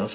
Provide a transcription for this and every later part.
10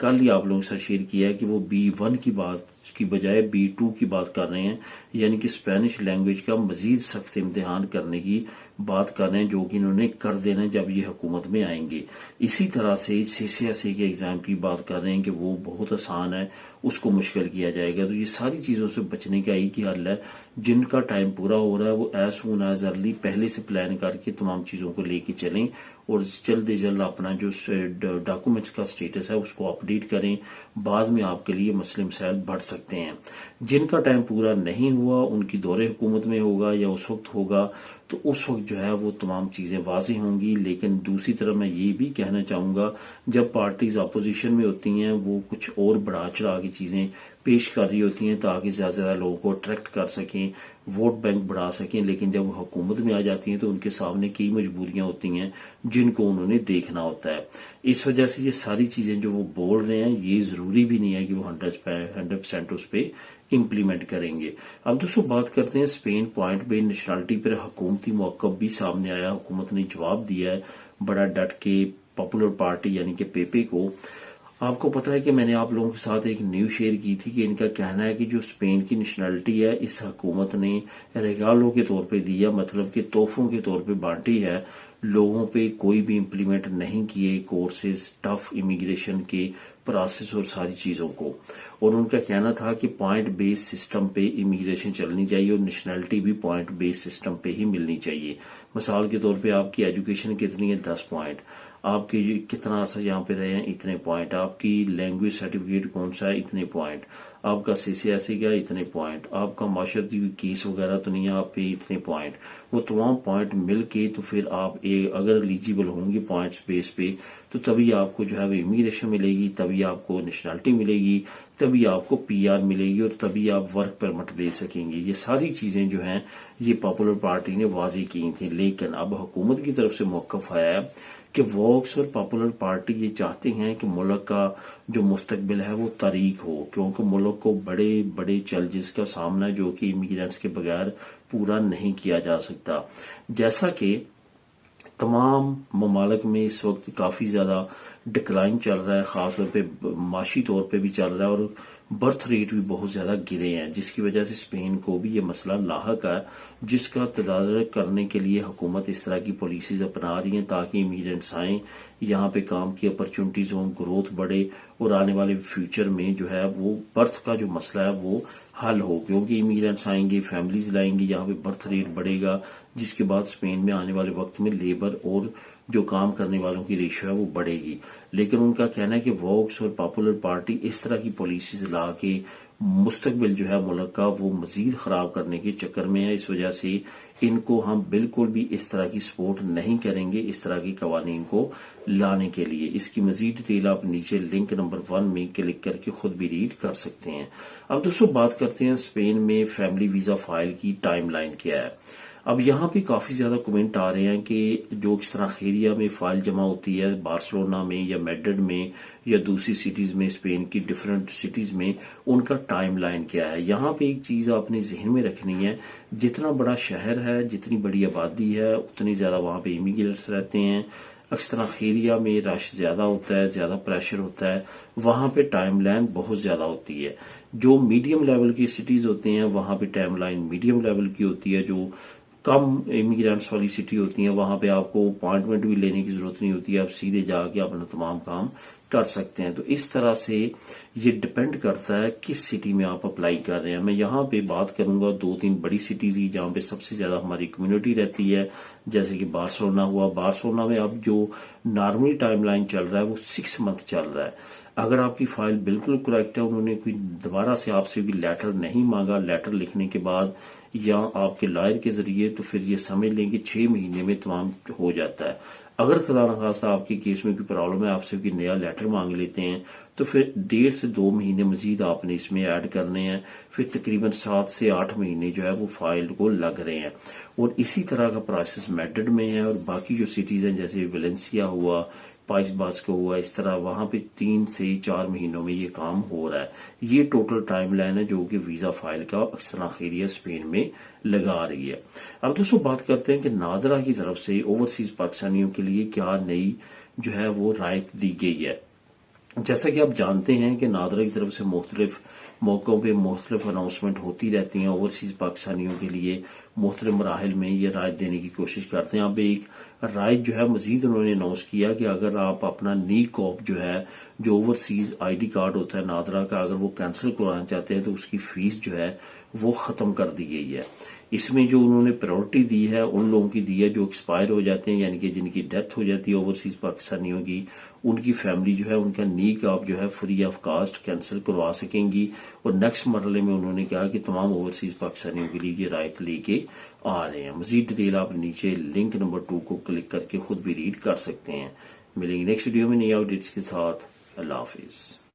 کل ہی آپ لوگوں کے ساتھ شیئر کیا ہے کہ وہ B1 کی بات کی بجائے B2 کی بات کر رہے ہیں، یعنی کہ اسپینش لینگویج کا مزید سخت امتحان کرنے کی بات کر رہے ہیں، جو کہ انہوں نے کر دینا جب یہ حکومت میں آئیں گے۔ اسی طرح سے CCSE کے ایگزام کی بات کر رہے ہیں کہ وہ بہت آسان ہے، اس کو مشکل کیا جائے گا۔ تو یہ ساری چیزوں سے بچنے کا ایک ہی حل ہے، جن کا ٹائم پورا ہو رہا ہے وہ ایز سون ایز ارلی پہلے سے پلان کر کے تمام چیزوں کو لے کے چلیں، اور جلد از جلد اپنا جو ڈاکومنٹس کا سٹیٹس ہے اس کو اپڈیٹ کریں، بعد میں آپ کے لیے مسئلے مسائل بڑھ سکتے ہیں۔ جن کا ٹائم پورا نہیں ہوا ان کی دور حکومت میں ہوگا یا اس وقت ہوگا، تو اس وقت جو ہے وہ تمام چیزیں واضح ہوں گی۔ لیکن دوسری طرف میں یہ بھی کہنا چاہوں گا، جب پارٹیز اپوزیشن میں ہوتی ہیں وہ کچھ اور بڑھا چڑھا کی چیزیں پیش کر رہی ہوتی ہیں تاکہ زیادہ سے زیادہ لوگوں کو اٹریکٹ کر سکیں، ووٹ بینک بڑھا سکیں، لیکن جب وہ حکومت میں آ جاتی ہیں تو ان کے سامنے کئی مجبوریاں ہوتی ہیں جن کو انہوں نے دیکھنا ہوتا ہے۔ اس وجہ سے یہ ساری چیزیں جو وہ بول رہے ہیں یہ ضروری بھی نہیں ہے کہ وہ 100% اس پہ امپلیمنٹ کریں گے۔ اب دوستوں بات کرتے ہیں اسپین پوائنٹ بے نیشنلٹی پر حکومتی موقف بھی سامنے آیا، حکومت نے جواب دیا ہے بڑا ڈٹ کے پاپولر پارٹی یعنی کہ پیپے کو۔ آپ کو پتا ہے کہ میں نے آپ لوگوں کے ساتھ ایک نیوز شیئر کی تھی کہ ان کا کہنا ہے کہ جو اسپین کی نیشنلٹی ہے اس حکومت نے ریگالوں کے طور پہ دیا، مطلب کہ تحفوں کے طور پہ بانٹی ہے، لوگوں پہ کوئی بھی امپلیمنٹ نہیں کیے کورسز، ٹف امیگریشن کے پروسیس اور ساری چیزوں کو۔ اور ان کا کہنا تھا کہ پوائنٹ بیس سسٹم پہ امیگریشن چلنی چاہیے اور نیشنلٹی بھی پوائنٹ بیس سسٹم پہ ہی ملنی چاہیے۔ مثال کے طور پہ آپ کی ایجوکیشن کتنی ہے، 10 پوائنٹ، آپ کی کتنا عرصہ یہاں پہ رہے ہیں، اتنے پوائنٹ، آپ کی لینگویج سرٹیفکیٹ کون سا ہے، اتنے پوائنٹ، آپ کا CCSE کا اتنے پوائنٹ، آپ کا معاشرتی کیس وغیرہ تو نہیں ہے آپ پہ اتنے پوائنٹ۔ وہ تمام پوائنٹ مل کے تو پھر آپ اگر ایلیجیبل ہوں گے پوائنٹس بیس پہ تو تبھی آپ کو جو ہے وہ امیگریشن ملے گی، تبھی آپ کو نیشنلٹی ملے گی، تبھی آپ کو PR ملے گی اور تبھی آپ ورک پرمٹ لے سکیں گے۔ یہ ساری چیزیں جو ہیں یہ پاپولر پارٹی نے واضح کی تھیں، لیکن اب حکومت کی طرف سے موقف آیا ہے کہ ووکس اور پاپولر پارٹی یہ چاہتے ہیں کہ ملک کا جو مستقبل ہے وہ تاریک ہو، کیونکہ ملک کو بڑے بڑے چیلنجز کا سامنا ہے جو کہ امیگرینٹس کے بغیر پورا نہیں کیا جا سکتا۔ جیسا کہ تمام ممالک میں اس وقت کافی زیادہ ڈکلائن چل رہا ہے، خاص طور پہ معاشی طور پہ بھی چل رہا ہے، اور برتھ ریٹ بھی بہت زیادہ گرے ہیں، جس کی وجہ سے اسپین کو بھی یہ مسئلہ لاحق ہے، جس کا تدارک کرنے کے لیے حکومت اس طرح کی پالیسیز اپنا رہی ہیں تاکہ امیگرینٹس آئیں، یہاں پہ کام کی اپرچونٹیز ہوں، گروتھ بڑھے، اور آنے والے فیوچر میں جو ہے وہ برتھ کا جو مسئلہ ہے وہ حل ہو، کیونکہ امیگرینٹس آئیں گے، فیملیز لائیں گے، یہاں پہ برتھ ریٹ بڑھے گا، جس کے بعد اسپین میں آنے والے وقت میں لیبر اور جو کام کرنے والوں کی ریشو ہے وہ بڑھے گی۔ لیکن ان کا کہنا ہے کہ ووکس اور پاپولر پارٹی اس طرح کی پالیسیز لا کے مستقبل جو ہے ملک کا وہ مزید خراب کرنے کے چکر میں ہے، اس وجہ سے ان کو ہم بالکل بھی اس طرح کی سپورٹ نہیں کریں گے اس طرح کی قوانین کو لانے کے لیے۔ اس کی مزید ڈیٹیل آپ نیچے لنک نمبر 1 میں کلک کر کے خود بھی ریڈ کر سکتے ہیں۔ اب دوستوں بات کرتے ہیں اسپین میں فیملی ویزا فائل کی ٹائم لائن کیا ہے۔ اب یہاں پہ کافی زیادہ کمنٹ آ رہے ہیں کہ جو اس طرح خیریہ میں فائل جمع ہوتی ہے بارسلونا میں یا میڈرڈ میں یا دوسری سٹیز میں، اسپین کی ڈیفرنٹ سٹیز میں، ان کا ٹائم لائن کیا ہے۔ یہاں پہ ایک چیز آپ نے ذہن میں رکھنی ہے، جتنا بڑا شہر ہے، جتنی بڑی آبادی ہے، اتنی زیادہ وہاں پہ امیگرینٹس رہتے ہیں۔ اکثر خیریہ میں رش زیادہ ہوتا ہے، زیادہ پریشر ہوتا ہے، وہاں پہ ٹائم لائن بہت زیادہ ہوتی ہے۔ جو میڈیم لیول کی سٹیز ہوتے ہیں وہاں پہ ٹائم لائن میڈیم لیول کی ہوتی ہے، جو کم امیگرینٹس والی سٹی ہوتی ہیں وہاں پہ آپ کو اپوائنٹمنٹ بھی لینے کی ضرورت نہیں ہوتی ہے، آپ سیدھے جا کے اپنا تمام کام کر سکتے ہیں۔ تو اس طرح سے یہ ڈپینڈ کرتا ہے کس سٹی میں آپ اپلائی کر رہے ہیں۔ میں یہاں پہ بات کروں گا 2-3 بڑی سٹیز کی جہاں پہ سب سے زیادہ ہماری کمیونٹی رہتی ہے، جیسے کہ بارسلونا ہوا۔ بارسلونا میں اب جو نارملی ٹائم لائن چل رہا ہے وہ 6 منتھ چل رہا ہے۔ اگر آپ کی فائل بالکل کریکٹ ہے، انہوں نے کوئی دوبارہ سے آپ سے کوئی لیٹر نہیں مانگا، لیٹر لکھنے کے بعد یا آپ کے لائر کے ذریعے، تو پھر یہ سمجھ لیں کہ 6 مہینے میں تمام ہو جاتا ہے۔ اگر خدا نخواستہ آپ کے کیس میں کوئی پرابلم ہے، آپ سے کوئی نیا لیٹر مانگ لیتے ہیں، تو پھر 1.5 سے 2 مہینے مزید آپ نے اس میں ایڈ کرنے ہیں، پھر تقریباً 7 سے 8 مہینے جو ہے وہ فائل کو لگ رہے ہیں۔ اور اسی طرح کا پروسیس میڈرڈ میں ہے، اور باقی جو سٹیز ہیں جیسے ویلنسیا ہوا، پائس باسکو ہوا، اس طرح وہاں پہ 3 سے 4 مہینوں میں یہ کام ہو رہا ہے۔ یہ ٹوٹل ٹائم لائن ہے جو کہ ویزا فائل کا اکثر خیریہ اسپین میں لگا رہی ہے۔ اب دوستوں بات کرتے ہیں کہ نادرا کی طرف سے اوورسیز پاکستانیوں کے لیے کیا نئی جو ہے وہ رعایت دی گئی ہے۔ جیسا کہ آپ جانتے ہیں کہ نادرا کی طرف سے مختلف موقعوں پہ مختلف اناؤنسمنٹ ہوتی رہتی ہیں اوورسیز پاکستانیوں کے لیے، مختلف مراحل میں یہ رائٹ دینے کی کوشش کرتے ہیں۔ اب ایک رائٹ جو ہے مزید انہوں نے اناؤنس کیا کہ اگر آپ اپنا نی کاپ جو ہے، جو اوورسیز آئی ڈی کارڈ ہوتا ہے نادرا کا، اگر وہ کینسل کروانا چاہتے ہیں تو اس کی فیس جو ہے وہ ختم کر دی گئی ہے۔ اس میں جو انہوں نے پرائورٹی دی ہے ان لوگوں کی دی ہے جو ایکسپائر ہو جاتے ہیں، یعنی کہ جن کی ڈیتھ ہو جاتی ہے اوورسیز پاکستانیوں کی، ان کی فیملی جو ہے ان کا نی کاپ جو ہے فری آف کاسٹ کینسل کروا سکیں گی۔ اور نیکسٹ مرحلے میں انہوں نے کہا کہ تمام اوورسیز پاکستانیوں کے لیے یہ رائٹ لے کے آ رہے ہیں۔ مزید ڈیٹیل آپ نیچے لنک نمبر 2 کو کلک کر کے خود بھی ریڈ کر سکتے ہیں۔ ملیں گے نیکسٹ ویڈیو میں نئی اپڈیٹس کے ساتھ۔ اللہ حافظ۔